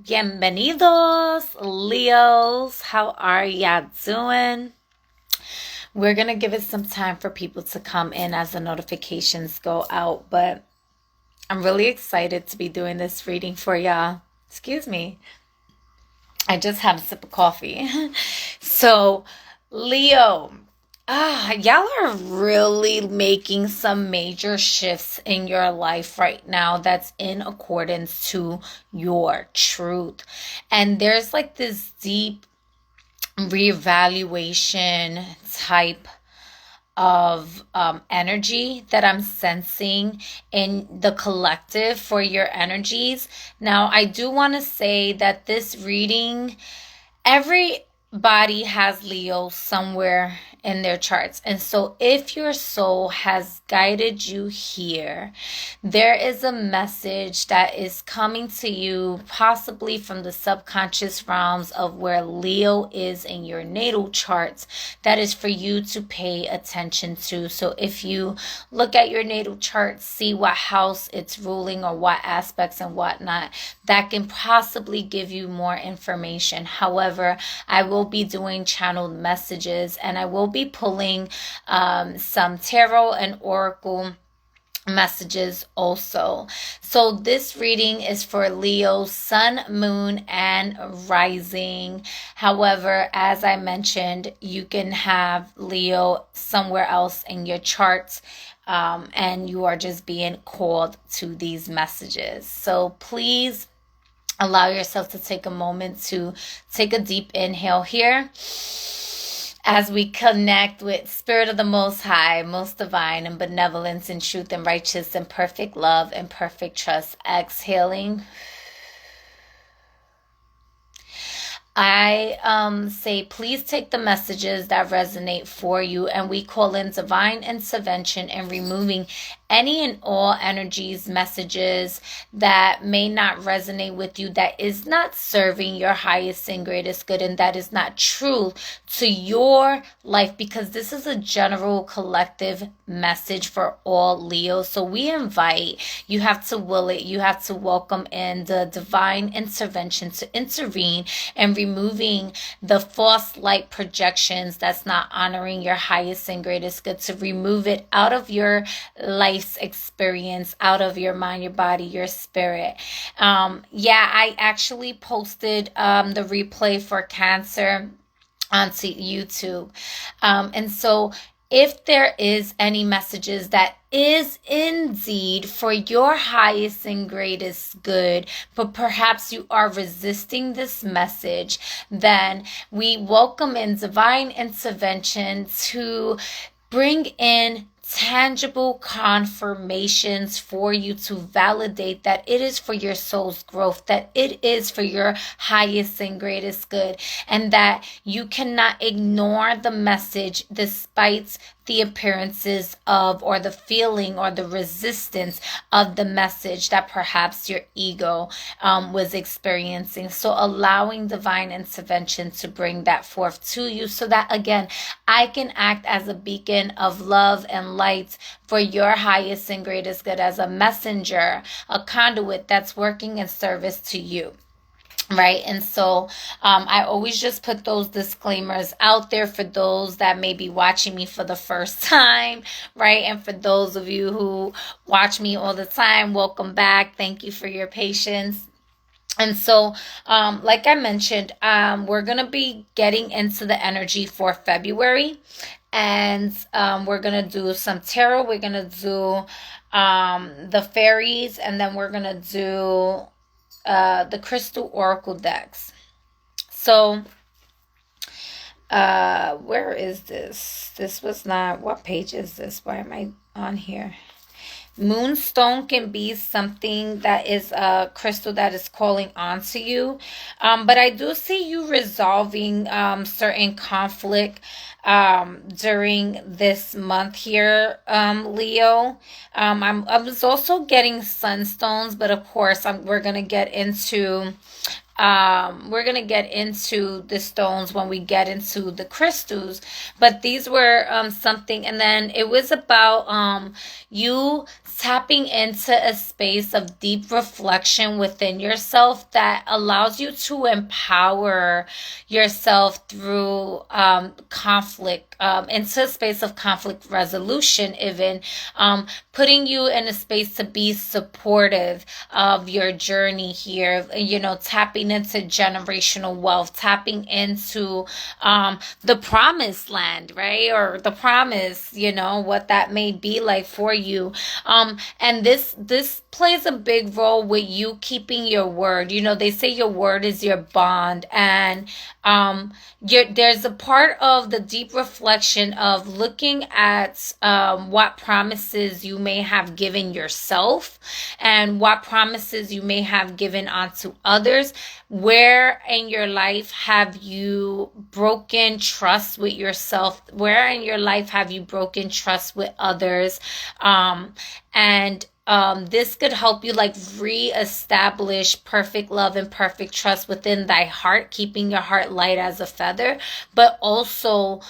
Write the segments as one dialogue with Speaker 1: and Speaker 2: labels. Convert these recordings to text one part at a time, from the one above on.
Speaker 1: Bienvenidos, Leos. How are ya doing? We're going to give it some time for people to come in as the notifications go out, but I'm really excited to be doing this reading for y'all. Excuse me. I just had a sip of coffee. So, Leo, y'all are really making some major shifts in your life right now that's in accordance to your truth. And there's like this deep reevaluation type of energy that I'm sensing in the collective for your energies. Now, I do want to say that this reading, everybody has Leo somewhere in their charts. And so if your soul has guided you here, there is a message that is coming to you, possibly from the subconscious realms of where Leo is in your natal charts, that is for you to pay attention to. So if you look at your natal chart, see what house it's ruling or what aspects and whatnot, that can possibly give you more information. However, I will be doing channeled messages, and I will be pulling some tarot and oracle messages also. So this reading is for Leo, sun, moon, and rising. However, as I mentioned, you can have Leo somewhere else in your charts, and you are just being called to these messages. So please allow yourself to take a moment to take a deep inhale here as we connect with Spirit of the Most High, most divine and benevolence and truth and righteous and perfect love and perfect trust. Exhaling. I say, please take the messages that resonate for you, and we call in divine intervention and removing any and all energies, messages that may not resonate with you, that is not serving your highest and greatest good, and that is not true to your life, because this is a general collective message for all Leos. So we invite, you have to will it, you have to welcome in the divine intervention to intervene and removing the false light projections that's not honoring your highest and greatest good, to remove it out of your life's experience, out of your mind, your body, your spirit. I actually posted the replay for Cancer onto YouTube. And so if there is any messages that is indeed for your highest and greatest good, but perhaps you are resisting this message, then we welcome in divine intervention to bring in tangible confirmations for you to validate that it is for your soul's growth, that it is for your highest and greatest good, and that you cannot ignore the message despite the appearances of, or the feeling or the resistance of the message that perhaps your ego was experiencing. So allowing divine intervention to bring that forth to you, so that again, I can act as a beacon of love and light for your highest and greatest good, as a messenger, a conduit that's working in service to you. Right. And so I always just put those disclaimers out there for those that may be watching me for the first time. Right. And for those of you who watch me all the time, welcome back. Thank you for your patience. And so, like I mentioned, we're going to be getting into the energy for February. And we're going to do some tarot. We're going to do the fairies. And then we're going to do the crystal oracle decks. So where is this? This was not, what page is this? Why am I on here? Moonstone can be something that is a crystal that is calling onto you. But I do see you resolving certain conflict during this month here, Leo. I was also getting sunstones, but of course we're going to get into We're gonna get into the stones when we get into the crystals, but these were something, and then it was about you tapping into a space of deep reflection within yourself that allows you to empower yourself through conflict, into a space of conflict resolution, even putting you in a space to be supportive of your journey here, you know, tapping into generational wealth, tapping into the promised land, right? Or the promise, you know, what that may be like for you. And this plays a big role with you keeping your word. You know, they say your word is your bond, and there's a part of the deep reflection of looking at what promises you may have given yourself and what promises you may have given onto others. Where in your life have you broken trust with yourself? Where in your life have you broken trust with others? And this could help you like reestablish perfect love and perfect trust within thy heart, keeping your heart light as a feather. But also,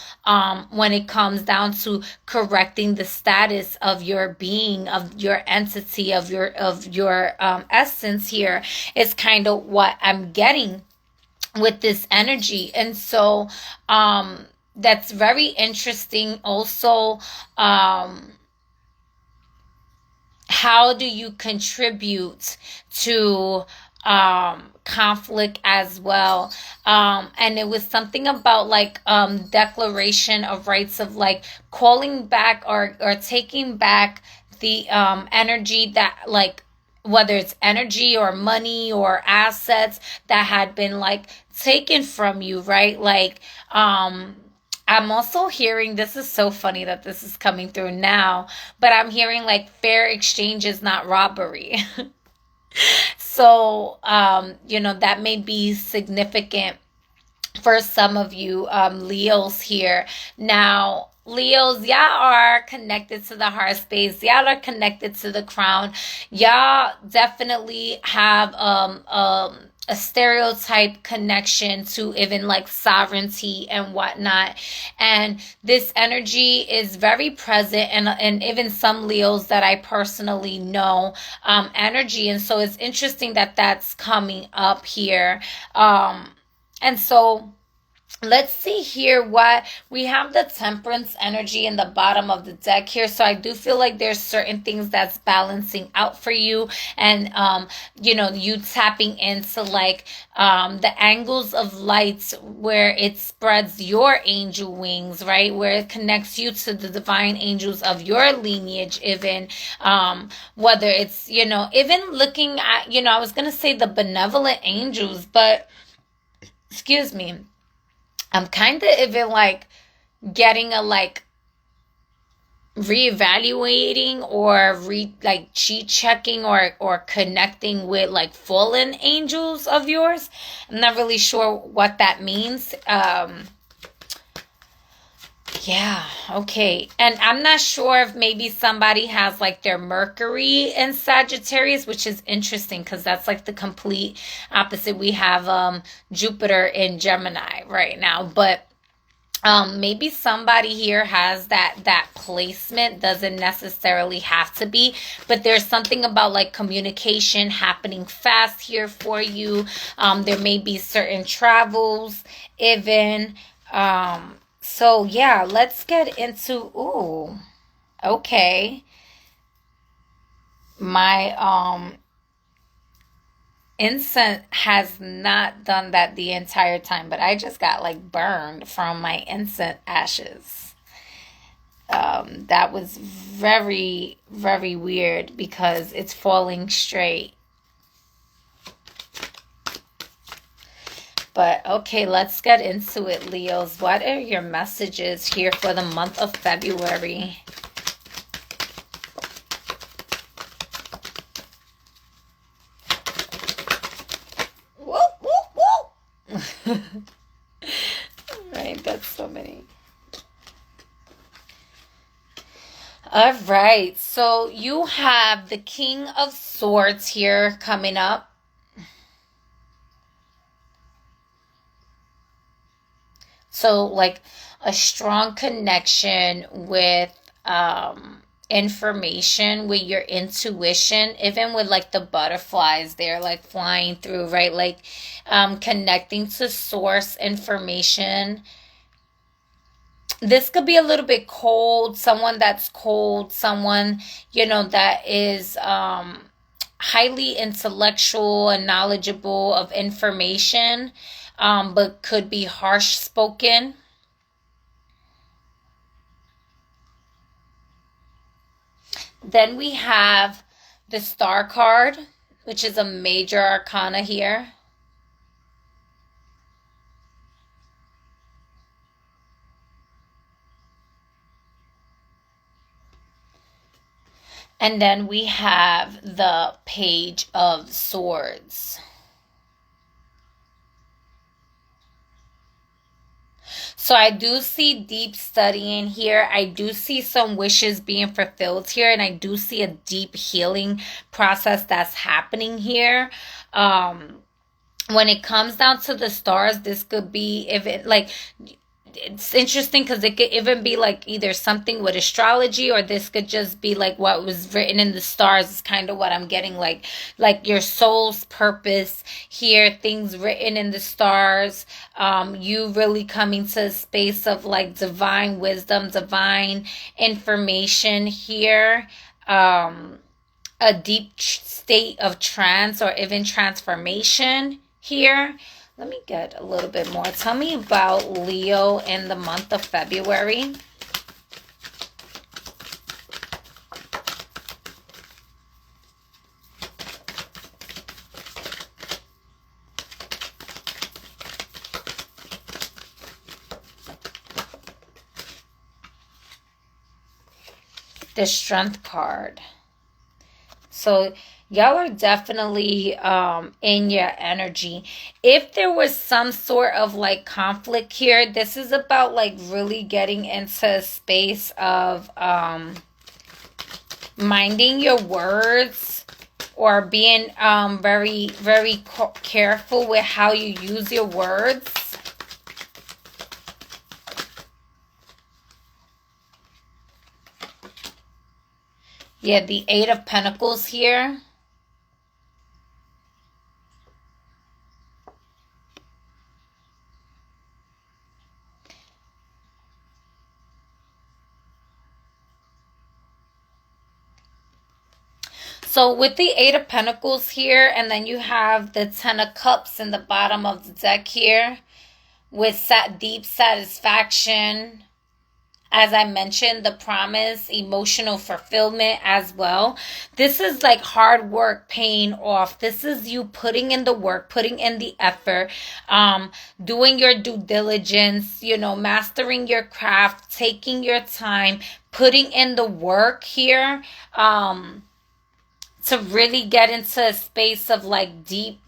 Speaker 1: when it comes down to correcting the status of your being, of your entity, of your essence here, is kind of what I'm getting with this energy. And so, that's very interesting. Also, how do you contribute to conflict as well? And it was something about like declaration of rights, of like calling back or taking back the energy that, like, whether it's energy or money or assets that had been like taken from you, right? Like I'm also hearing, this is so funny that this is coming through now, but I'm hearing like fair exchange is not robbery. So, you know, that may be significant for some of you Leos here. Now, Leos, y'all are connected to the heart space. Y'all are connected to the crown. Y'all definitely have a stereotype connection to even like sovereignty and whatnot. And this energy is very present, and even some Leos that I personally know energy. And so it's interesting that that's coming up here. And so let's see here what we have. The temperance energy in the bottom of the deck here. So I do feel like there's certain things that's balancing out for you, and you know, you tapping into like the angles of light where it spreads your angel wings, right? Where it connects you to the divine angels of your lineage, even whether it's, you know, even looking at, you know, I was gonna say the benevolent angels, but excuse me, I'm kind of even like getting a like reevaluating or like cheat checking or connecting with like fallen angels of yours. I'm not really sure what that means. Yeah, okay. And I'm not sure if maybe somebody has like their Mercury in Sagittarius, which is interesting because that's like the complete opposite. We have Jupiter in Gemini right now, but maybe somebody here has that placement. Doesn't necessarily have to be, but there's something about like communication happening fast here for you. There may be certain travels even. So yeah, let's get into, ooh, okay. My incense has not done that the entire time, but I just got like burned from my incense ashes. That was very, very weird because it's falling straight. But okay, let's get into it, Leos. What are your messages here for the month of February? Whoa, whoa, whoa. Right, that's so many. All right, so you have the King of Swords here coming up. So like a strong connection with information, with your intuition, even with like the butterflies, they're like flying through, right? Like connecting to source information. This could be a little bit cold, someone that's cold, someone, that is highly intellectual and knowledgeable of information, but could be harsh spoken. Then we have the Star card, which is a major arcana here. And then we have the Page of Swords. So I do see deep studying here. I do see some wishes being fulfilled here. And I do see a deep healing process that's happening here. When it comes down to the stars, this could be, if it like, it's interesting because it could even be like either something with astrology, or this could just be like what was written in the stars is kind of what I'm getting, like your soul's purpose here, things written in the stars, you really coming to a space of like divine wisdom, divine information here, a deep state of trance or even transformation here. Let me get a little bit more. Tell me about Leo in the month of February. The Strength card. So y'all are definitely in your energy. If there was some sort of like conflict here, this is about like really getting into a space of minding your words, or being very, very careful with how you use your words. Yeah, the Eight of Pentacles here. So with the Eight of Pentacles here, and then you have the Ten of Cups in the bottom of the deck here, with deep satisfaction. As I mentioned, the promise, emotional fulfillment as well. This is like hard work paying off. This is you putting in the work, putting in the effort, doing your due diligence, mastering your craft, taking your time, putting in the work here, to really get into a space of like deep,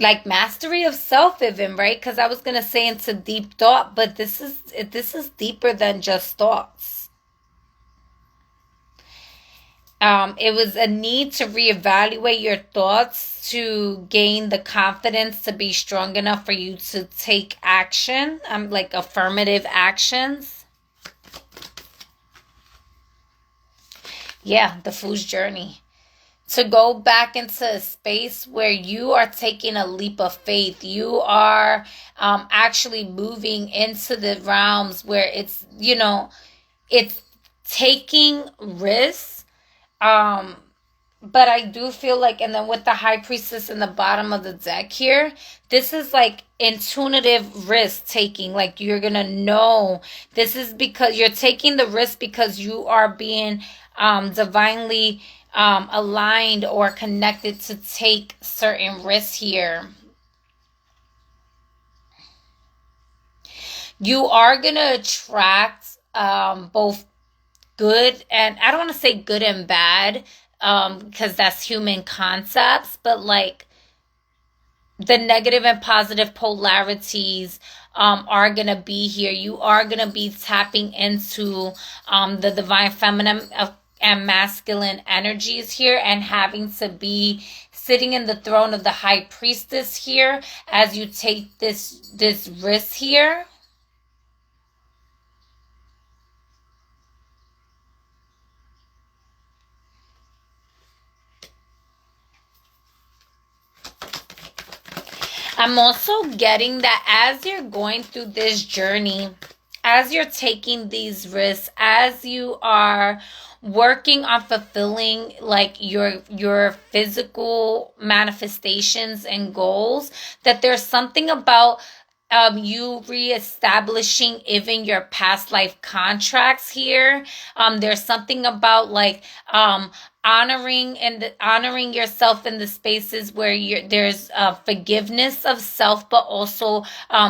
Speaker 1: like mastery of self even, right? Because I was going to say into deep thought, but this is deeper than just thoughts. It was a need to reevaluate your thoughts to gain the confidence to be strong enough for you to take action, like affirmative actions. Yeah, the Fool's Journey. To go back into a space where you are taking a leap of faith. You are actually moving into the realms where it's, it's taking risks. But I do feel like, and then with the High Priestess in the bottom of the deck here, this is like intuitive risk taking. Like you're going to know this is because you're taking the risk because you are being divinely aligned or connected to take certain risks here. You are going to attract both good, and I don't want to say good and bad, because that's human concepts, but like the negative and positive polarities are going to be here. You are going to be tapping into the divine feminine and masculine energies here, and having to be sitting in the throne of the high priestess here as you take this risk here. I'm also getting that as you're going through this journey, as you're taking these risks, as you are working on fulfilling like your physical manifestations and goals, that there's something about you reestablishing even your past life contracts here. There's something about like honoring yourself in the spaces where there's forgiveness of self, but also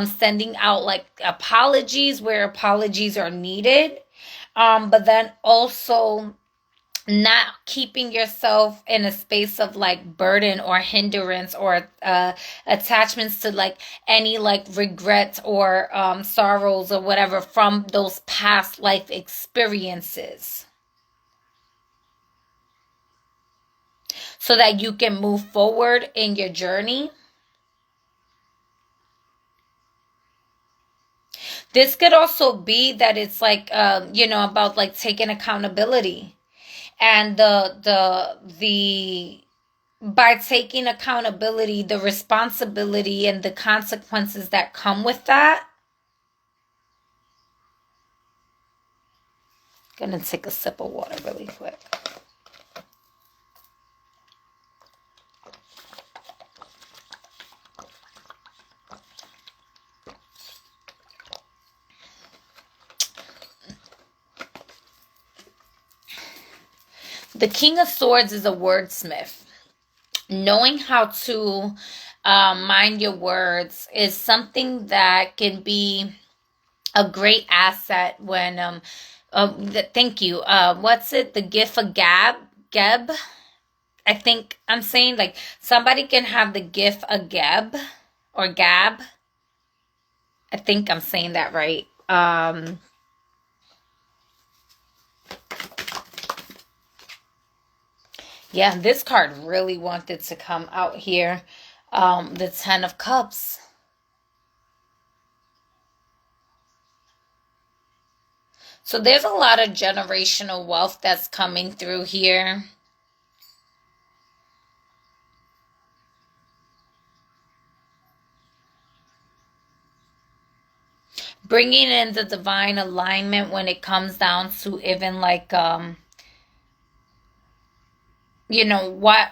Speaker 1: sending out like apologies where apologies are needed. But then also not keeping yourself in a space of like burden or hindrance or attachments to like any like regrets or sorrows or whatever from those past life experiences, so that you can move forward in your journey. This could also be that it's like about like taking accountability. And by taking accountability, the responsibility and the consequences that come with that. Gonna take a sip of water really quick. The King of Swords is a wordsmith. Knowing how to mind your words is something that can be a great asset when thank you. What's it? The gift of Geb. I think I'm saying like somebody can have the gift of Geb or Gab. I think I'm saying that right. Yeah, this card really wanted to come out here. The Ten of Cups. So there's a lot of generational wealth that's coming through here. Bringing in the divine alignment when it comes down to even like what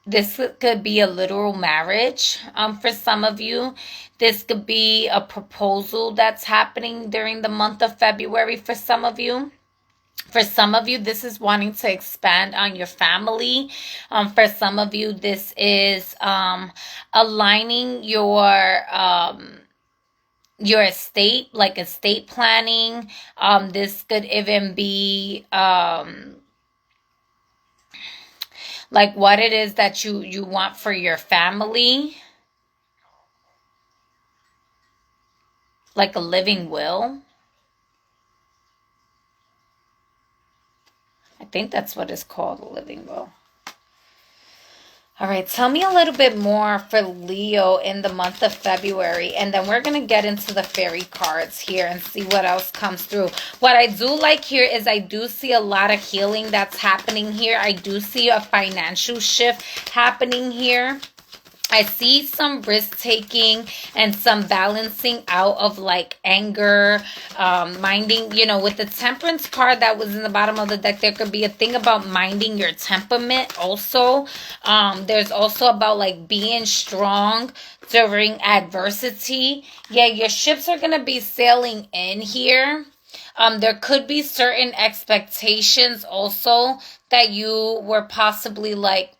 Speaker 1: this could be a literal marriage for some of you. This could be a proposal that's happening during the month of February for some of you. For some of you, this is wanting to expand on your family. For some of you, this is aligning your estate, like estate planning. This could even be like what it is that you want for your family. Like a living will. I think that's what it's called, a living will. All right, tell me a little bit more for Leo in the month of February, and then we're going to get into the fairy cards here and see what else comes through. What I do like here is I do see a lot of healing that's happening here. I do see a financial shift happening here. I see some risk-taking and some balancing out of like anger, minding, with the Temperance card that was in the bottom of the deck, there could be a thing about minding your temperament also. There's also about like being strong during adversity. Yeah, your ships are going to be sailing in here. There could be certain expectations also that you were possibly like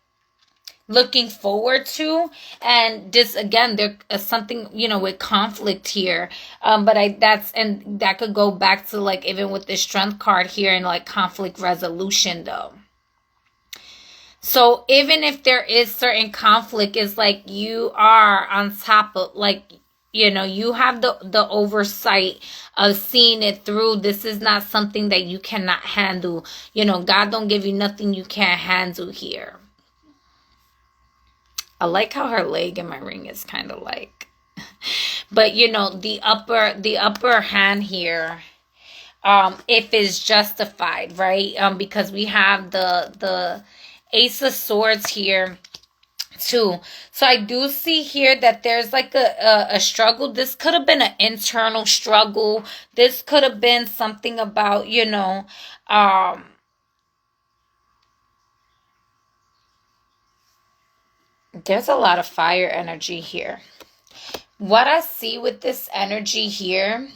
Speaker 1: looking forward to, and this again there is something with conflict here, but that could go back to like even with the Strength card here and like conflict resolution though. So even if there is certain conflict, it's like you are on top of like you have the oversight of seeing it through. This is not something that you cannot handle. God don't give you nothing you can't handle here. I like how her leg in my ring is kind of like, but the upper hand here, if it's justified, right? Because we have the Ace of Swords here too. So I do see here that there's like a struggle. This could have been an internal struggle. This could have been something about, there's a lot of fire energy here. What I see with this energy here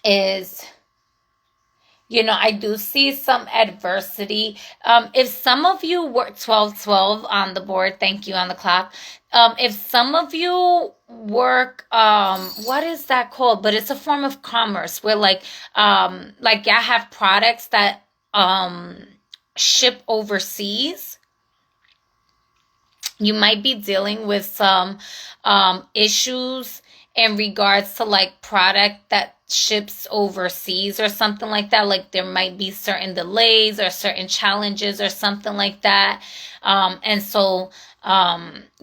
Speaker 1: is, I do see some adversity. If some of you work 1212 on the board, thank you, on the clock. If some of you work, what is that called? But it's a form of commerce where like y'all have products that ship overseas. You might be dealing with some issues in regards to like product that ships overseas or something like that. Like there might be certain delays or certain challenges or something like that. And so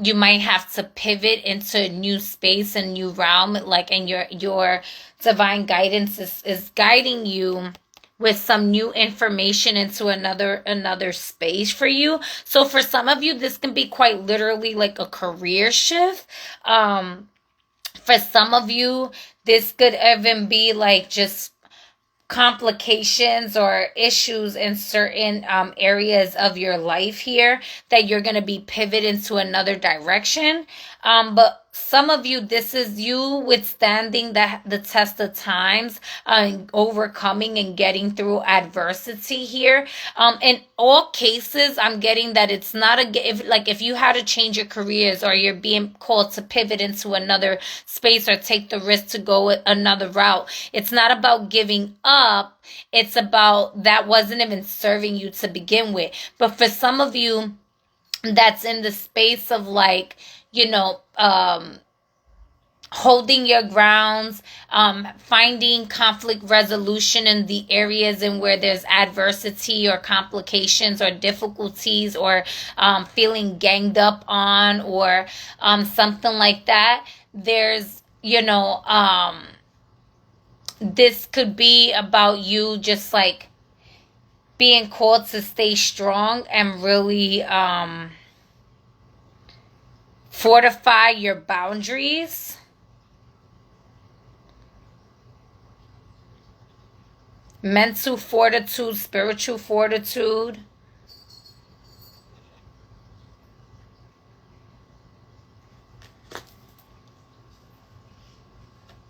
Speaker 1: you might have to pivot into a new space and new realm, like, and your divine guidance is guiding you with some new information into another space for you. So for some of you, this can be quite literally like a career shift. For some of you, this could even be like just complications or issues in certain areas of your life here that you're going to be pivoting to another direction. But some of you, this is you withstanding the test of times, overcoming and getting through adversity here. In all cases, I'm getting that it's not if you had to change your careers or you're being called to pivot into another space or take the risk to go another route, it's not about giving up. It's about that wasn't even serving you to begin with. But for some of you, that's in the space of like, holding your grounds, finding conflict resolution in the areas in where there's adversity or complications or difficulties, or feeling ganged up on, or something like that. There's, this could be about you just like being called to stay strong and really fortify your boundaries. Mental fortitude, spiritual fortitude.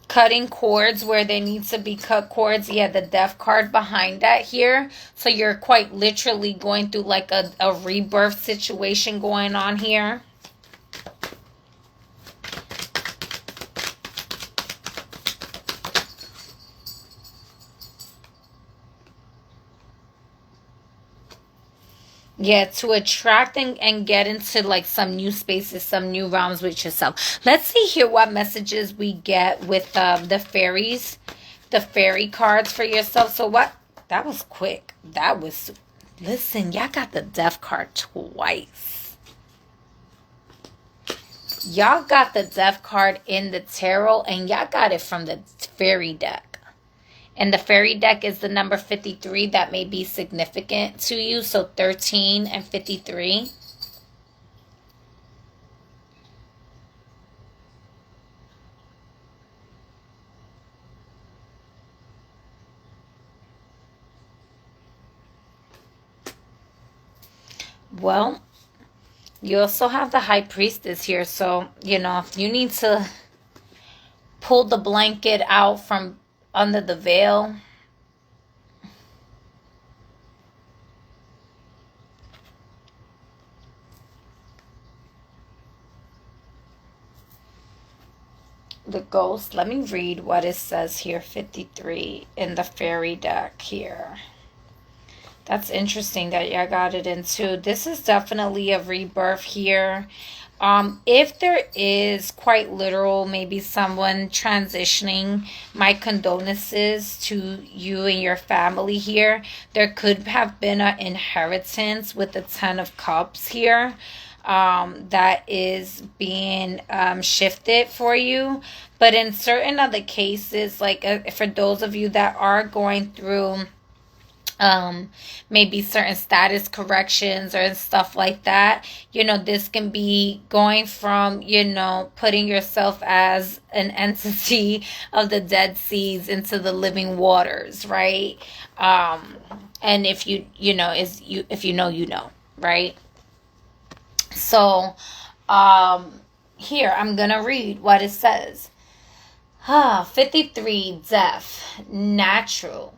Speaker 1: Cutting cords where there needs to be cut cords. Yeah, the death card behind that here. So you're quite literally going through like a rebirth situation going on here. Yeah, to attract and get into like some new spaces, some new realms with yourself. Let's see here what messages we get with the fairies, the fairy cards for yourself. So what? That was quick. That was, listen, y'all got the death card twice. Y'all got the death card in the tarot, and y'all got it from the fairy deck. And the fairy deck is the number 53. That may be significant to you. So 13 and 53. Well, you also have the High Priestess here. So, if you need to pull the blanket out from under the veil, the ghost. Let me read what it says here. 53 in the fairy deck here. That's interesting that y'all got it in too. This is definitely a rebirth here. If there is quite literal, maybe someone transitioning, my condolences to you and your family here. There could have been an inheritance with the Ten of Cups here, that is being shifted for you. But in certain other cases, like for those of you that are going through maybe certain status corrections or stuff like that, this can be going from, putting yourself as an entity of the dead seas into the living waters, right? And if if right? So here I'm gonna read what it says. 53, death, natural,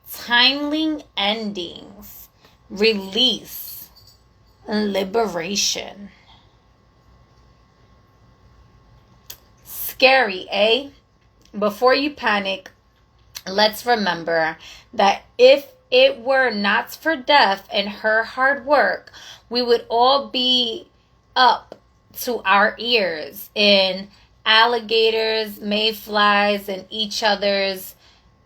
Speaker 1: timely endings, release, and liberation. Scary, eh? Before you panic, let's remember that if it were not for death and her hard work, we would all be up to our ears in alligators, mayflies, and each other's,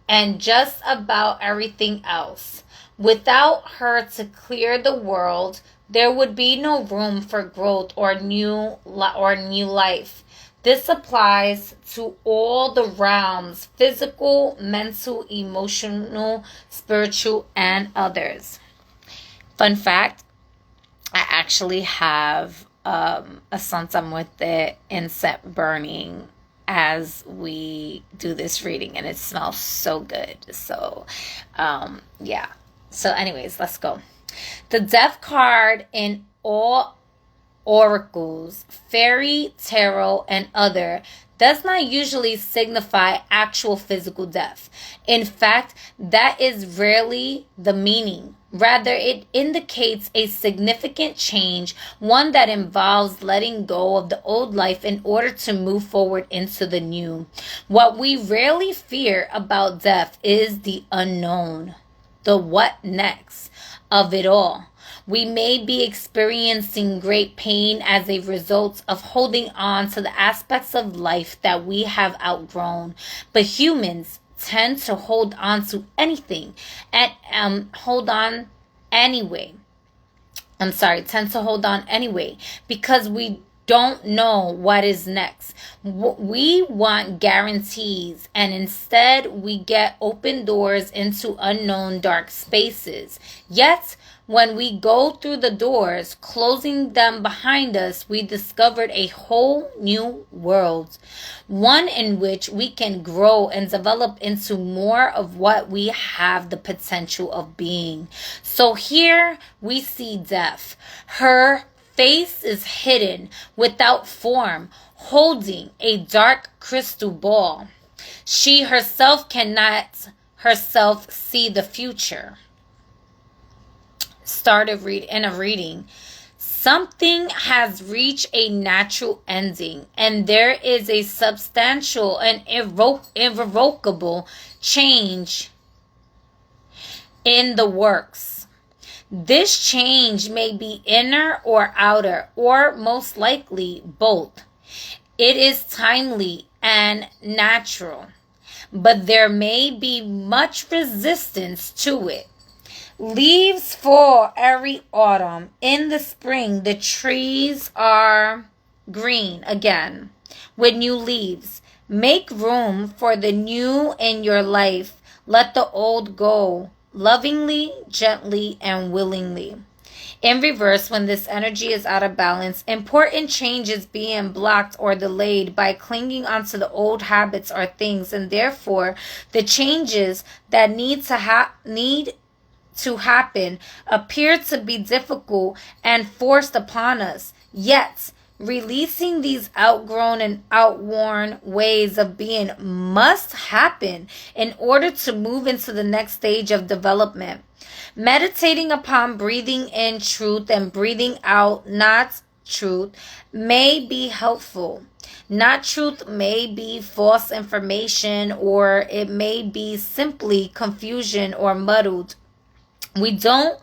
Speaker 1: and just about everything else. Without her to clear the world, there would be no room for growth or new life. This applies to all the realms: physical, mental, emotional, spiritual, and others. Fun fact, I actually have a sansamute incense burning as we do this reading, and it smells so good. So yeah. So anyways, let's go. The death card in all oracles, fairy, tarot, and other does not usually signify actual physical death. In fact, that is rarely the meaning. Rather, it indicates a significant change, one that involves letting go of the old life in order to move forward into the new. What we rarely fear about death is the unknown, the what next of it all. We may be experiencing great pain as a result of holding on to the aspects of life that we have outgrown, but humans tend to hold on to anything and tend to hold on anyway because we don't know what is next. We want guarantees, and instead we get open doors into unknown dark spaces. Yet, when we go through the doors, closing them behind us, we discovered a whole new world. One in which we can grow and develop into more of what we have the potential of being. So here we see death. Her face is hidden without form, holding a dark crystal ball. She herself cannot see the future. Reading. Something has reached a natural ending, and there is a substantial and irrevocable change in the works. This change may be inner or outer, or most likely both. It is timely and natural, but there may be much resistance to it. Leaves fall every autumn. In the spring, the trees are green again with new leaves. Make room for the new in your life. Let the old go, lovingly, gently, and willingly. In reverse, when this energy is out of balance, important change is being blocked or delayed by clinging onto the old habits or things, and therefore the changes that need to happen appear to be difficult and forced upon us. Yet, releasing these outgrown and outworn ways of being must happen in order to move into the next stage of development. Meditating upon breathing in truth and breathing out not truth may be helpful. Not truth may be false information, or it may be simply confusion or muddled. We don't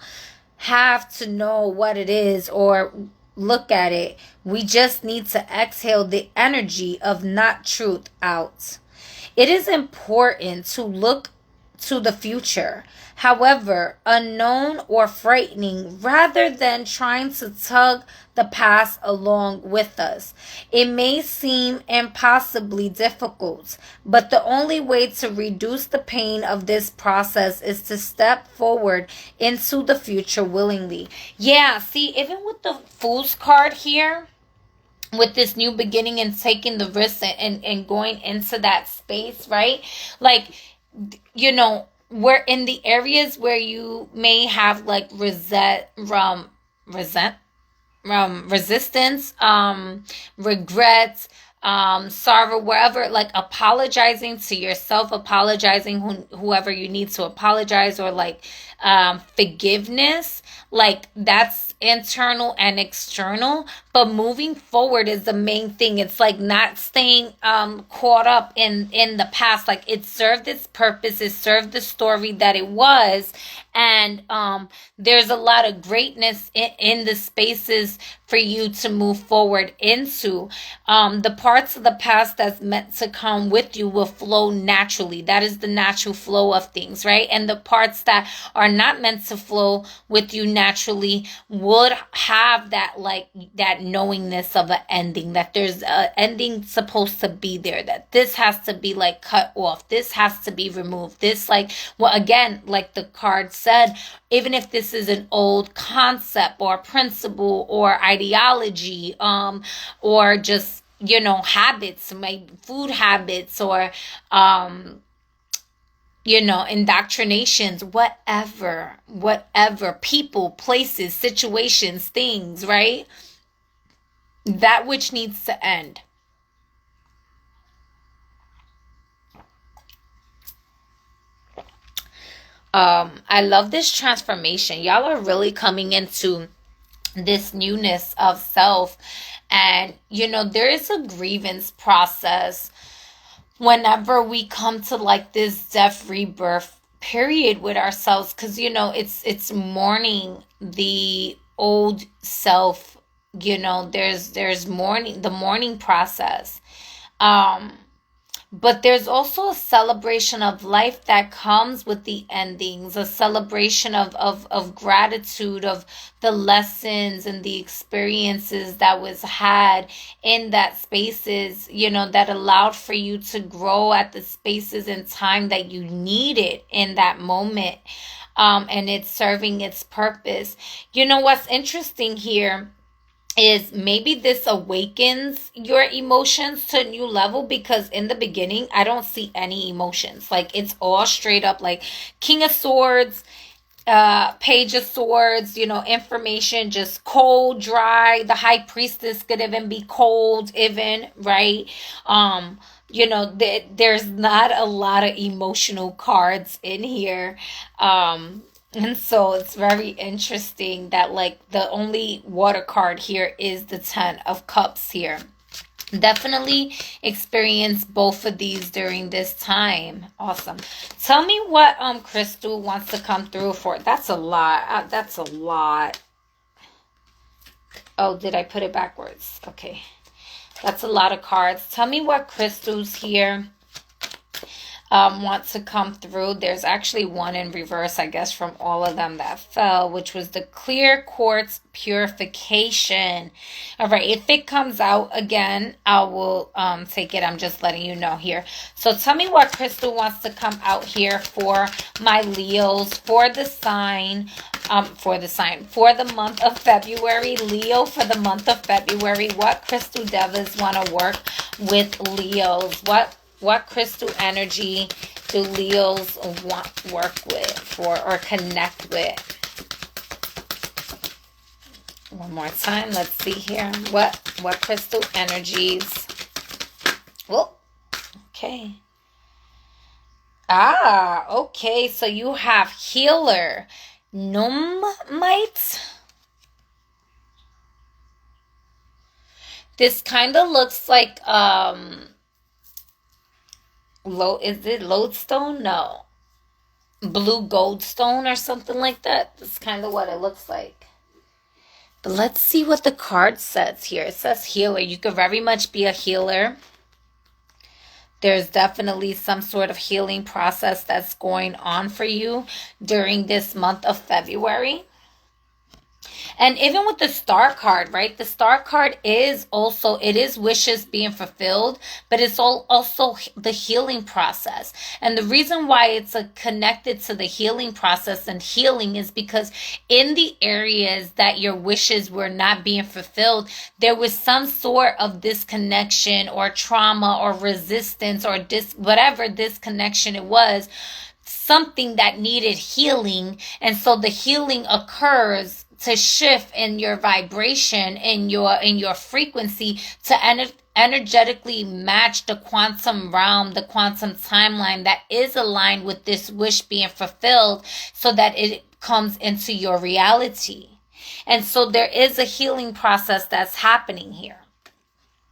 Speaker 1: have to know what it is or look at it. We just need to exhale the energy of not truth out. It is important to look to the future, however unknown or frightening, rather than trying to tug the past along with us. It may seem impossibly difficult, but the only way to reduce the pain of this process is to step forward into the future willingly. Yeah, see, even with the Fool's card here, with this new beginning and taking the risk and going into that space, right? Like, you know, we're in the areas where you may have like resistance, regret, sorrow, wherever, like apologizing to yourself, apologizing whoever you need to apologize, or like forgiveness, like that's internal and external. But moving forward is the main thing. It's like not staying caught up in the past. Like it served its purpose, it served the story that it was. And there's a lot of greatness in the spaces for you to move forward into. The parts of the past that's meant to come with you will flow naturally. That is the natural flow of things, right? And the parts that are not meant to flow with you naturally would have that, like, that knowingness of an ending, that there's an ending supposed to be there, that this has to be like cut off, this has to be removed, this, like, well, again, like the card said, even if this is an old concept or principle or ideology, or just, you know, habits, maybe food habits, or you know, indoctrinations, whatever, people, places, situations, things, right? That which needs to end. I love this transformation. Y'all are really coming into this newness of self. And, you know, there is a grievance process whenever we come to like this death rebirth period with ourselves, because, you know, it's mourning the old self. You know, there's mourning, the mourning process. um but there's also a celebration of life that comes with the endings, a celebration of gratitude, of the lessons and the experiences that was had in that spaces, you know, that allowed for you to grow at the spaces and time that you needed in that moment. And it's serving its purpose. You know what's interesting here is maybe this awakens your emotions to a new level, because in the beginning I don't see any emotions. Like it's all straight up like King of Swords, Page of Swords, you know, information just cold, dry. The High Priestess could even be cold, even, right? You know, there's not a lot of emotional cards in here. And so it's very interesting that like the only water card here is the 10 of Cups here. Definitely experience both of these during this time. Awesome. Tell me what Crystal wants to come through for. That's a lot. That's a lot. Oh, did I put it backwards? Okay. That's a lot of cards. Tell me what crystals here want to come through. There's actually one in reverse, I guess, from all of them that fell, which was the clear quartz purification. All right, if it comes out again, I will take it. I'm just letting you know here. So tell me what crystal wants to come out here for my Leos, for the sign, for the month of February. Leo, for the month of February, what crystal devas want to work with Leos? What crystal energy do Leos want work with for or connect with? One more time. Let's see here. What crystal energies? Well, okay. Okay. So you have healer, Numbite. This kind of looks like is it lodestone? No. Blue goldstone or something like that. That's kind of what it looks like. But let's see what the card says here. It says healer. You could very much be a healer. There's definitely some sort of healing process that's going on for you during this month of February. And even with the star card, right? The star card is also, it is wishes being fulfilled, but it's also the healing process. And the reason why it's connected to the healing process and healing is because in the areas that your wishes were not being fulfilled, there was some sort of disconnection or trauma or resistance or whatever disconnection it was, something that needed healing. And so the healing occurs to shift in your vibration, in your frequency, to energetically match the quantum realm, the quantum timeline that is aligned with this wish being fulfilled, so that it comes into your reality. And so there is a healing process that's happening here.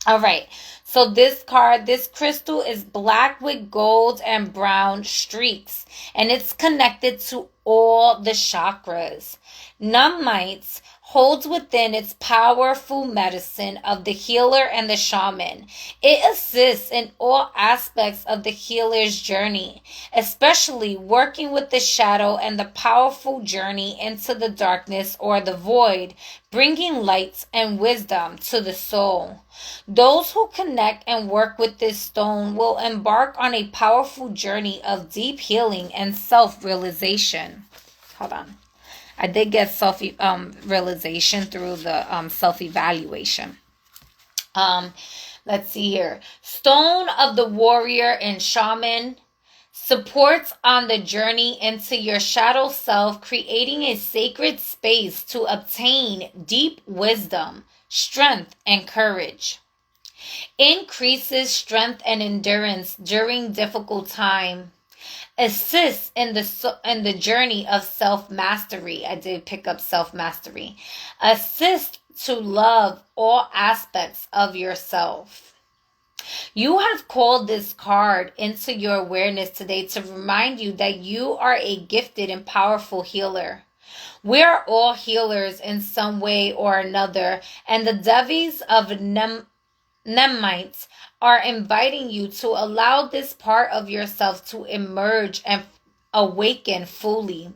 Speaker 1: All right. So this card, this crystal is black with gold and brown streaks, and it's connected to all the chakras. Nummites holds within its powerful medicine of the healer and the shaman. It assists in all aspects of the healer's journey, especially working with the shadow and the powerful journey into the darkness or the void, bringing light and wisdom to the soul. Those who connect and work with this stone will embark on a powerful journey of deep healing and self-realization. Hold on. I did get self-realization through the self-evaluation. Let's see here. Stone of the warrior and shaman supports on the journey into your shadow self, creating a sacred space to obtain deep wisdom, strength, and courage. Increases strength and endurance during difficult time. Assists in the journey of self-mastery. I did pick up self-mastery. Assist to love all aspects of yourself. You have called this card into your awareness today to remind you that you are a gifted and powerful healer. We are all healers in some way or another, and the devis of Nemites are inviting you to allow this part of yourself to emerge and awaken fully.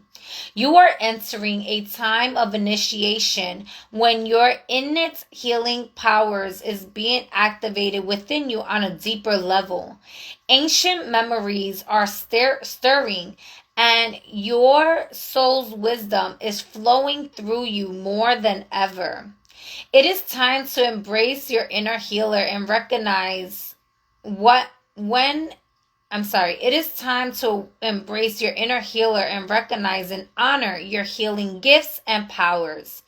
Speaker 1: You are entering a time of initiation when your innate healing powers is being activated within you on a deeper level. Ancient memories are stirring, and your soul's wisdom is flowing through you more than ever. It is time to embrace your inner healer and recognize it is time to embrace your inner healer and recognize and honor your healing gifts and powers.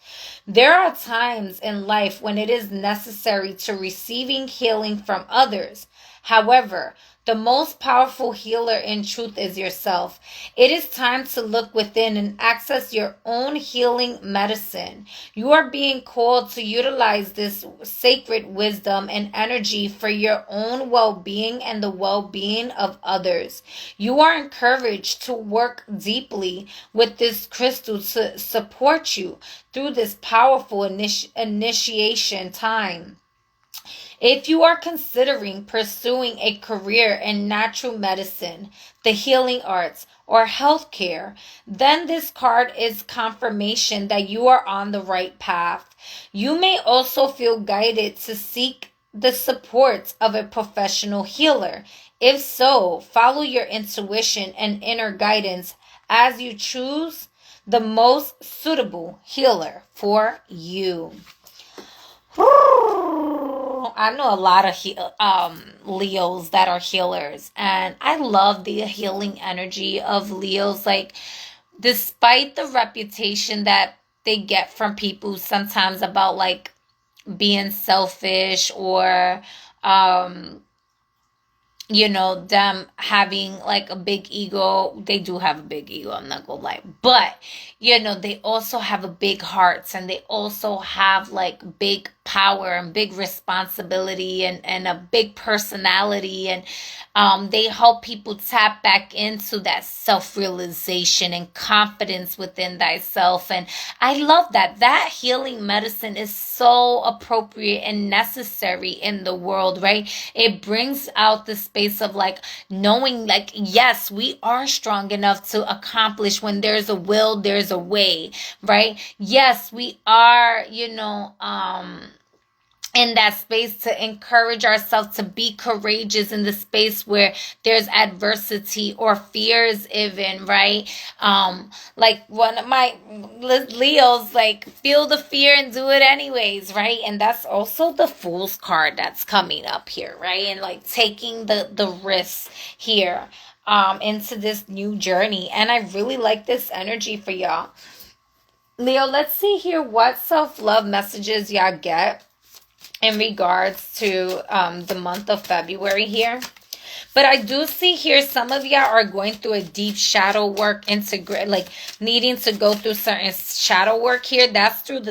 Speaker 1: There are times in life when it is necessary to receiving healing from others. However, the most powerful healer in truth is yourself. It is time to look within and access your own healing medicine. You are being called to utilize this sacred wisdom and energy for your own well-being and the well-being of others. You are encouraged to work deeply with this crystal to support you through this powerful initiation time. If you are considering pursuing a career in natural medicine, the healing arts, or healthcare, then this card is confirmation that you are on the right path. You may also feel guided to seek the support of a professional healer. If so, follow your intuition and inner guidance as you choose the most suitable healer for you. I know a lot of Leos that are healers, and I love the healing energy of Leos. Like, despite the reputation that they get from people sometimes about like being selfish or them having like a big ego. They do have a big ego, I'm not gonna lie. But, they also have a big hearts, and they also have like big power and big responsibility, and a big personality. And they help people tap back into that self-realization and confidence within thyself. And I love that healing medicine is so appropriate and necessary in the world, right? It brings out the space of like knowing, like, yes, we are strong enough to accomplish. When there's a will, there's a way, right? Yes, we are, in that space to encourage ourselves to be courageous in the space where there's adversity or fears, even, right? Like one of my Leos, like, feel the fear and do it anyways, right? And that's also the Fool's card that's coming up here, right? And like taking the risk here into this new journey. And I really like this energy for y'all. Leo, let's see here what self-love messages y'all get in regards to the month of February here. But I do see here some of y'all are going through a deep shadow work, like needing to go through certain shadow work here. That's through the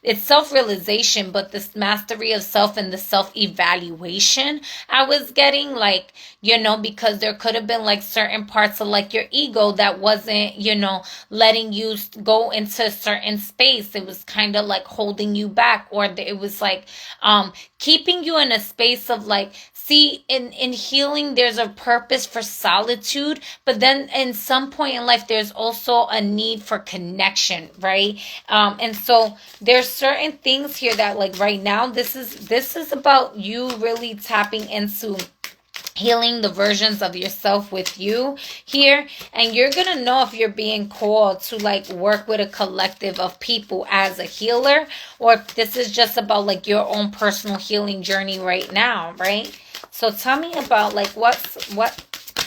Speaker 1: it's self-realization, but this mastery of self and the self-evaluation I was getting, like, because there could have been like certain parts of like your ego that wasn't, letting you go into a certain space. It was kind of like holding you back, or it was like keeping you in a space of like, see, in healing, there's a purpose for solitude, but then in some point in life, there's also a need for connection, right? And so there's certain things here that, like, right now, this is about you really tapping into healing the versions of yourself with you here. And you're gonna know if you're being called to like work with a collective of people as a healer, or if this is just about like your own personal healing journey right now, right? So tell me about like what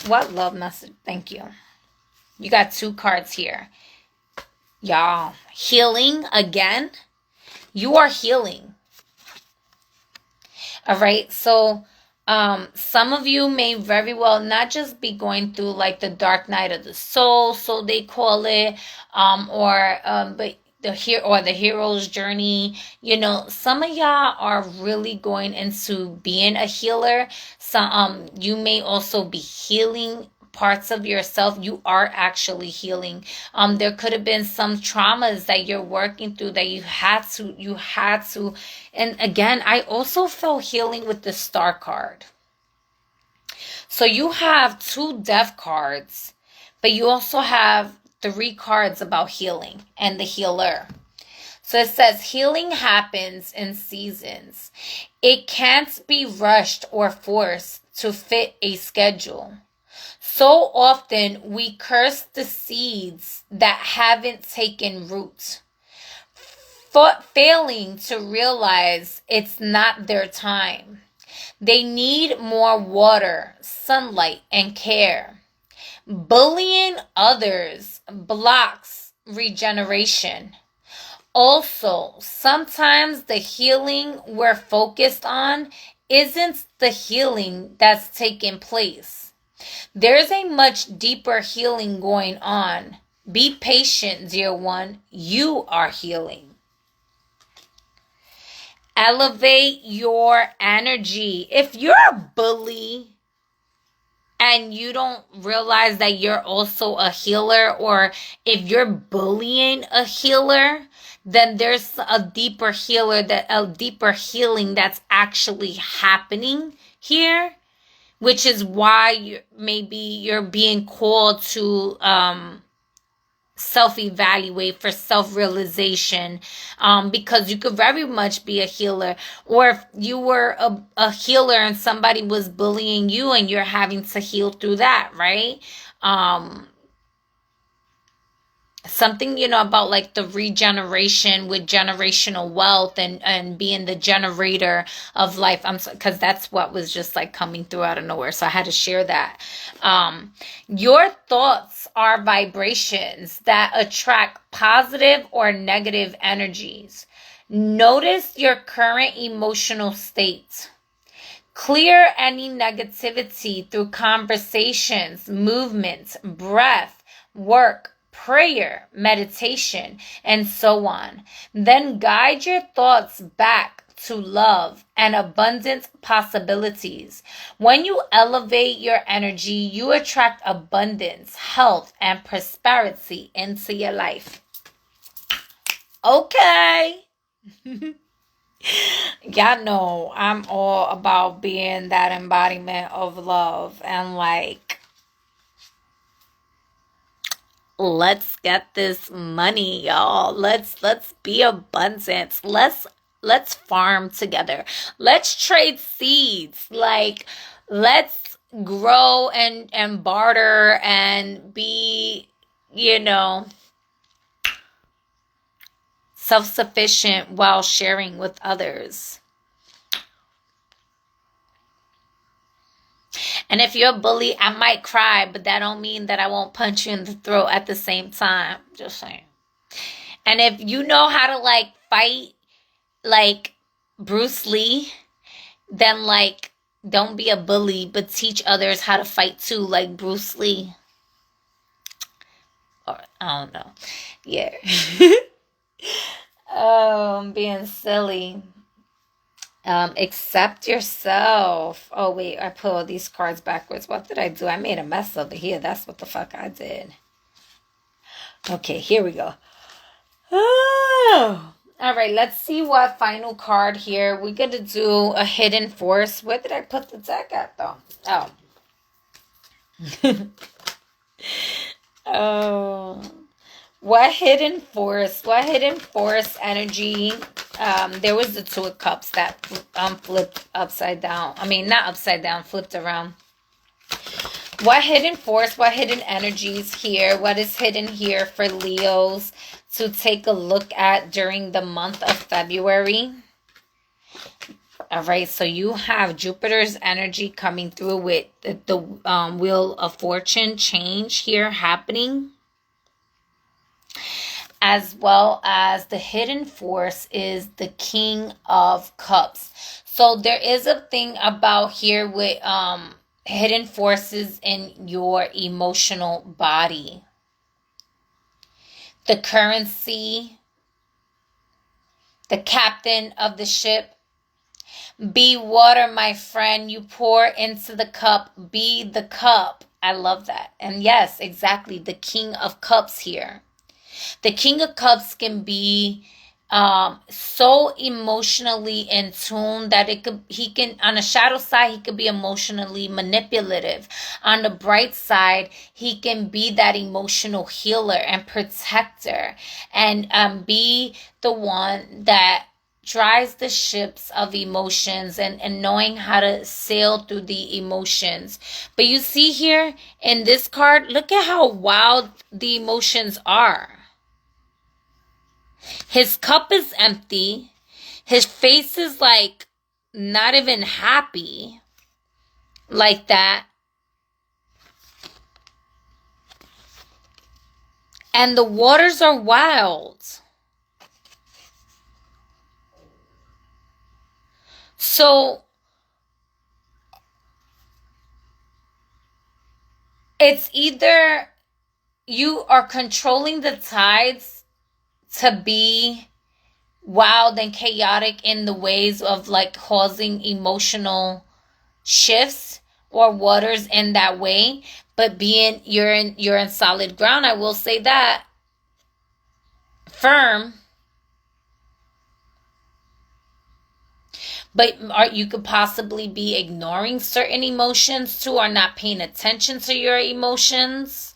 Speaker 1: love message. Thank you. You got 2 cards here, y'all. Healing again. You are healing. All right. So some of you may very well not just be going through like the dark night of the soul, so they call it, but the hero's journey. Some of y'all are really going into being a healer. Some you may also be healing parts of yourself. You are actually healing. There could have been some traumas that you're working through that you had to. And again, I also felt healing with the Star card. So you have 2 death cards, but you also have 3 cards about healing and the healer. So it says healing happens in seasons. It can't be rushed or forced to fit a schedule. So often we curse the seeds that haven't taken root, failing to realize it's not their time. They need more water, sunlight, and care. Bullying others blocks regeneration. Also, sometimes the healing we're focused on isn't the healing that's taking place. There's a much deeper healing going on. Be patient, dear one. You are healing. Elevate your energy. If you're a bully and you don't realize that you're also a healer, or if you're bullying a healer, then there's a deeper healing that's actually happening here, which is why maybe you're being called to self-evaluate for self-realization, because you could very much be a healer, or if you were a healer and somebody was bullying you and you're having to heal through that, right? Something, about like the regeneration with generational wealth and being the generator of life. Because that's what was just like coming through out of nowhere. So I had to share that. Your thoughts are vibrations that attract positive or negative energies. Notice your current emotional state. Clear any negativity through conversations, movements, breath, work, prayer, meditation, and so on. Then guide your thoughts back to love and abundant possibilities. When you elevate your energy, you attract abundance, health, and prosperity into your life. Okay. Y'all know I'm all about being that embodiment of love and like, let's get this money, y'all. Let's be abundant. Let's farm together. Let's trade seeds. Like, let's grow and barter and be, self-sufficient while sharing with others. And if you're a bully, I might cry, but that don't mean that I won't punch you in the throat at the same time. Just saying. And if you know how to like fight like Bruce Lee, then like don't be a bully, but teach others how to fight too, like Bruce Lee. Or I don't know. Yeah. Oh, I'm being silly. Accept yourself. Oh, wait, I put all these cards backwards. What did I do? I made a mess over here. That's what the fuck I did. Okay, here we go. Oh. All right, let's see what final card here. We're going to do a hidden force. Where did I put the deck at, though? Oh. Oh. What hidden force energy? There was the Two of Cups that flipped upside down. I mean, not upside down, flipped around. What hidden force, what hidden energies here? What is hidden here for Leos to take a look at during the month of February? All right, so you have Jupiter's energy coming through with the Wheel of Fortune change here happening. As well as the hidden force is the King of Cups. So there is a thing about here with hidden forces in your emotional body. The currency, the captain of the ship. Be water, my friend. You pour into the cup. Be the cup. I love that. And yes, exactly. The King of Cups here. The King of Cups can be so emotionally in tune that he can, on the shadow side, he could be emotionally manipulative. On the bright side, he can be that emotional healer and protector and be the one that drives the ships of emotions and knowing how to sail through the emotions. But you see here in this card, look at how wild the emotions are. His cup is empty. His face is like not even happy like that. And the waters are wild. So it's either you are controlling the tides to be wild and chaotic in the ways of like causing emotional shifts or waters in that way, but you're in solid ground. I will say that. Firm. But you could possibly be ignoring certain emotions too, or not paying attention to your emotions.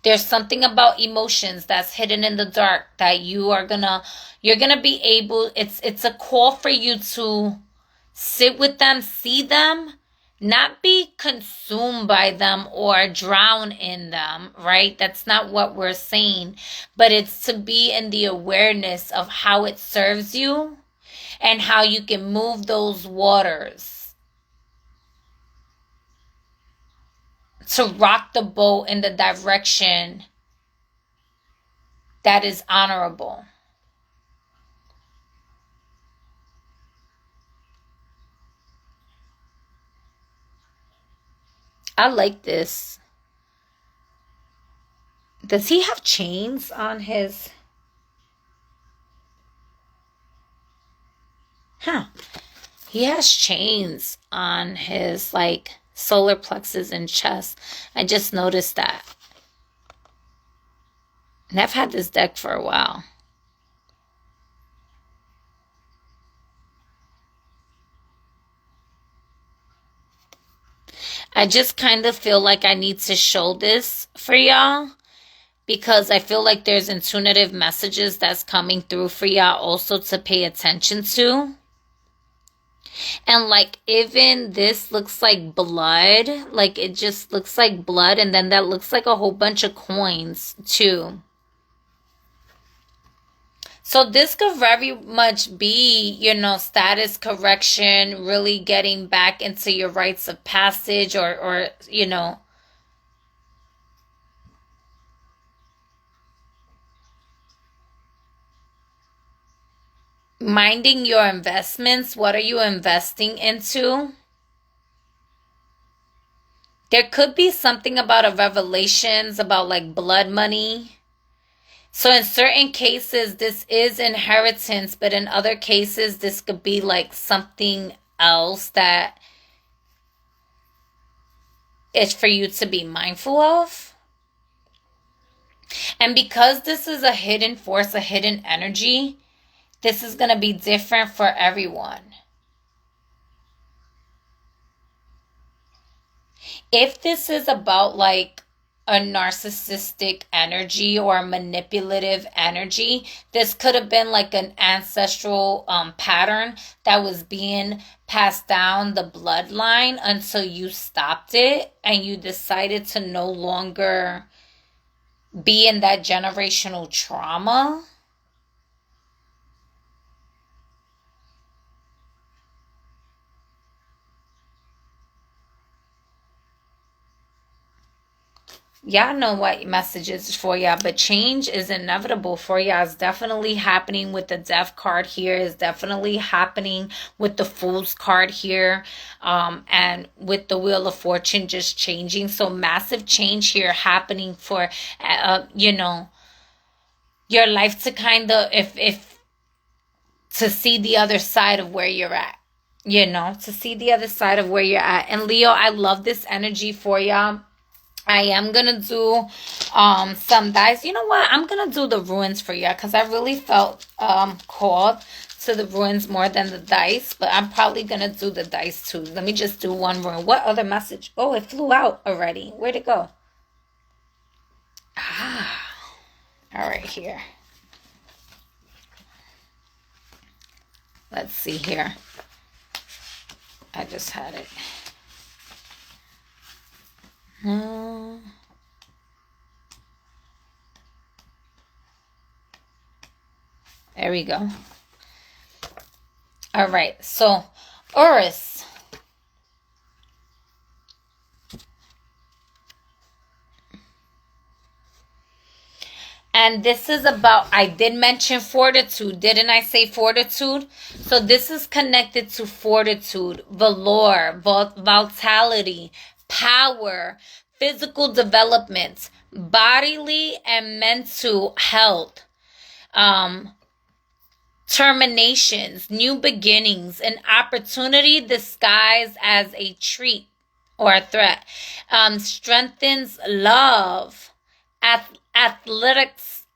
Speaker 1: There's something about emotions that's hidden in the dark that you're gonna be able, it's a call for you to sit with them, see them, not be consumed by them or drown in them, right? That's not what we're saying, but it's to be in the awareness of how it serves you and how you can move those waters to rock the boat in the direction that is honorable. I like this. Does he have chains on his... Huh. He has chains on his, like, solar plexus and chest. I just noticed that. And I've had this deck for a while. I just kind of feel like I need to show this for y'all, because I feel like there's intuitive messages that's coming through for y'all also to pay attention to. And like, even this looks like blood. Like, it just looks like blood. And then that looks like a whole bunch of coins too. So this could very much be, you know, status correction, really getting back into your rites of passage, or you know, minding your investments. What are you investing into? There could be something about a revelations about like blood money. So in certain cases, this is inheritance, but in other cases, this could be like something else that is for you to be mindful of. And because this is a hidden force, a hidden energy, this is going to be different for everyone. If this is about like a narcissistic energy or a manipulative energy, this could have been like an ancestral pattern that was being passed down the bloodline until you stopped it and you decided to no longer be in that generational trauma. Y'all know what message is for y'all, but change is inevitable for y'all. It's definitely happening with the Death card here. It's definitely happening with the Fool's card here, and with the Wheel of Fortune just changing. So massive change here happening for, you know, your life to kind of, if to see the other side of where you're at. You know, to see the other side of where you're at. And Leo, I love this energy for y'all. I am going to do some dice. You know what? I'm going to do the ruins for you because I really felt called to the ruins more than the dice. But I'm probably going to do the dice too. Let me just do one ruin. What other message? Oh, it flew out already. Where'd it go? Ah, all right, here. Let's see here. I just had it. There we go. All right, so Urus. And this is about, I did mention fortitude. Didn't I say fortitude? So this is connected to fortitude, valor, vitality, power, physical development, bodily and mental health, terminations, new beginnings, an opportunity disguised as a treat or a threat, strengthens love, athleticism,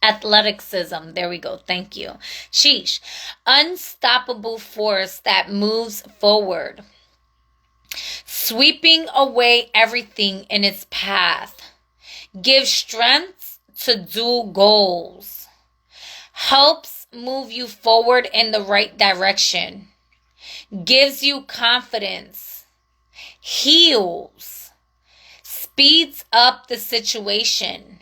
Speaker 1: athleticism. There we go. Thank you. Sheesh. Unstoppable force that moves forward, sweeping away everything in its path, gives strength to do goals, helps move you forward in the right direction, gives you confidence, heals, speeds up the situation,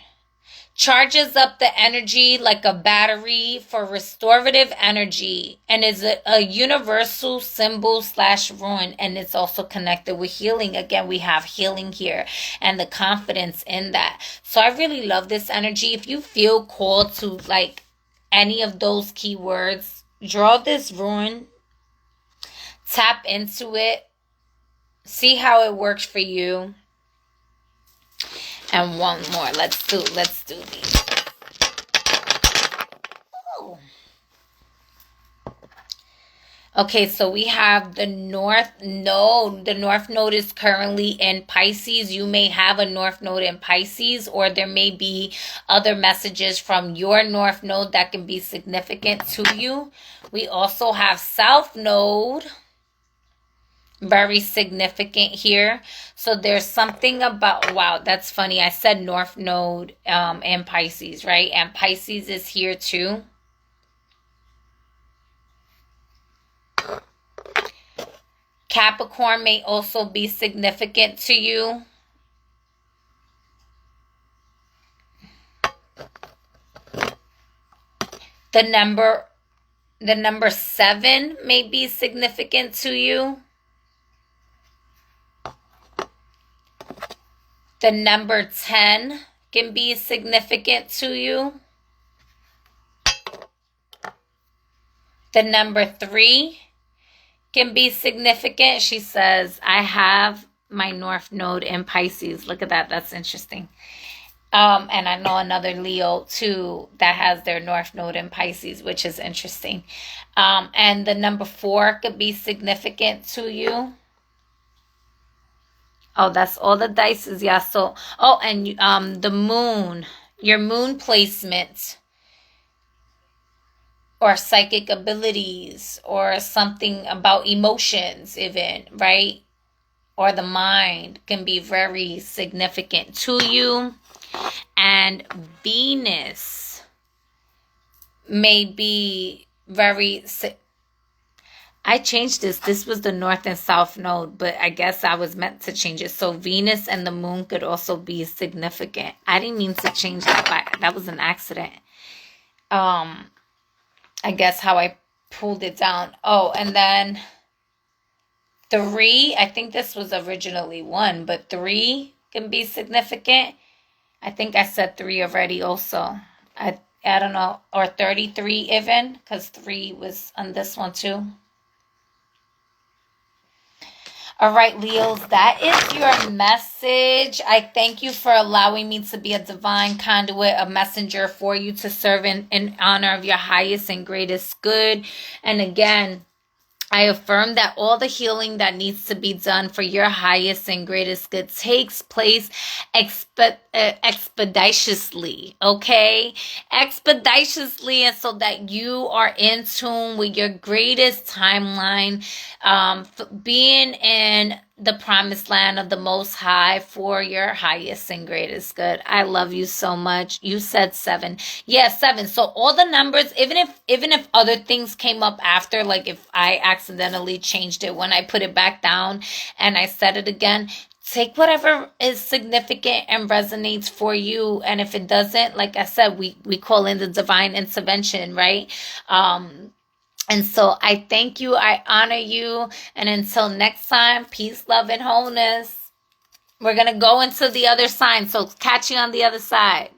Speaker 1: charges up the energy like a battery for restorative energy, and is a universal symbol / rune, and it's also connected with healing. Again, we have healing here and the confidence in that. So I really love this energy. If you feel called to like any of those keywords, draw this rune, tap into it, see how it works for you. And one more. Let's do these. Oh. Okay, so we have the North Node. The North Node is currently in Pisces. You may have a North Node in Pisces, or there may be other messages from your North Node that can be significant to you. We also have South Node. Very significant here. So there's something about, wow, that's funny. I said North Node in Pisces, right? And Pisces is here too. Capricorn may also be significant to you. The number 7 may be significant to you. The number 10 can be significant to you. The number 3 can be significant. She says, I have my North Node in Pisces. Look at that. That's interesting. And I know another Leo too that has their North Node in Pisces, which is interesting. And the number 4 could be significant to you. Oh, that's all the dices. Yeah. So, oh, and the moon, your moon placement, or psychic abilities, or something about emotions even, right? Or the mind can be very significant to you. And Venus may be very... I changed this. This was the North and South Node, but I guess I was meant to change it. So Venus and the moon could also be significant. I didn't mean to change that. That was an accident. I guess how I pulled it down. Oh, and then 3. I think this was originally 1, but 3 can be significant. I think I said 3 already also. I don't know. Or 33 even, because 3 was on this one too. All right, Leos, that is your message. I thank you for allowing me to be a divine conduit, a messenger for you to serve in honor of your highest and greatest good. And again, I affirm that all the healing that needs to be done for your highest and greatest good takes place expeditiously, okay? Expeditiously, and so that you are in tune with your greatest timeline, being in the promised land of the Most High for your highest and greatest good. I love you so much. You said 7. Yeah, 7. So all the numbers, even if other things came up after, like if I accidentally changed it when I put it back down and I said it again, take whatever is significant and resonates for you. And if it doesn't, like I said, we call in the divine intervention, right? And so I thank you. I honor you. And until next time, peace, love, and wholeness. We're going to go into the other sign. So catch you on the other side.